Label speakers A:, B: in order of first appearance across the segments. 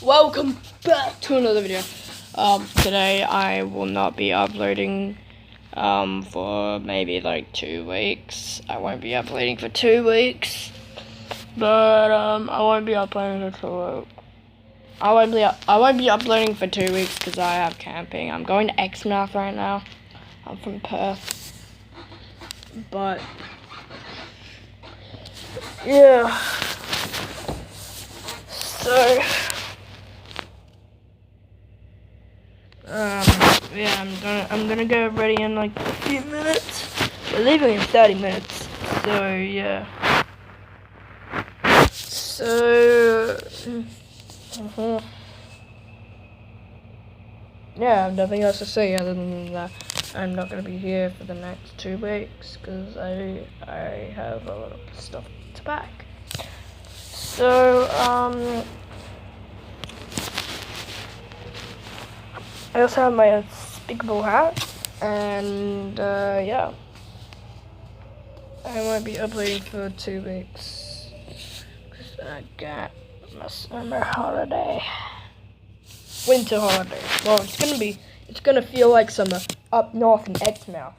A: Welcome back to another video. Today I will not be uploading for maybe like 2 weeks. I won't be uploading for 2 weeks, but I won't be uploading for I won't be uploading for 2 weeks because I have camping. I'm going to Exmouth right now. I'm from Perth, but yeah. So yeah, I'm gonna go ready in like a few minutes. We're leaving in 30 minutes. So yeah. So yeah, I have nothing else to say other than that I'm not gonna be here for the next 2 weeks because I have a lot of stuff to pack. So I also have my unspeakable hat, and yeah, I won't be uploading for 2 weeks because I got my summer holiday, winter holiday. Well, it's gonna feel like summer up north in Exmouth,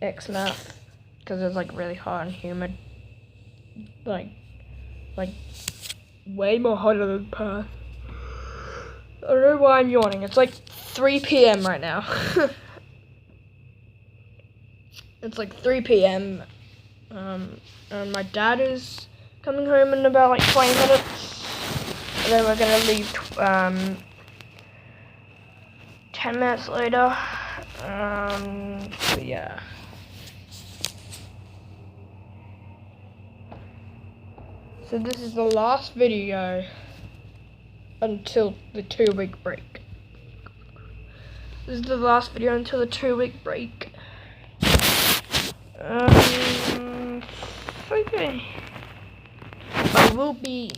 A: because it's like really hot and humid, like way more hotter than Perth. I don't know why I'm yawning. It's like 3 p.m. right now. It's like 3 p.m. And my dad is coming home in about like 20 minutes. And then we're gonna leave 10 minutes later. But yeah. So this is the last video until the 2-week break. This is the last video until the 2-week break. Okay. I will be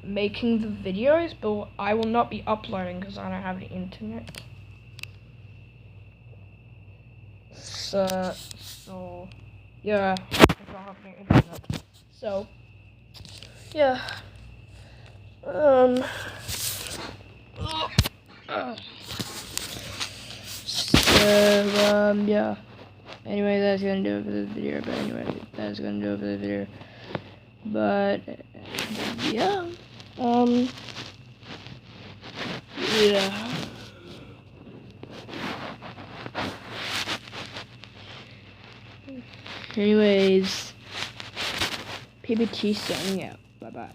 A: making the videos, but I will not be uploading because I don't have the internet. So yeah, I don't have the internet. So yeah. Yeah. Anyway, that's gonna do it for this video. But yeah. Yeah. Anyways, PBT signing out. Bye bye.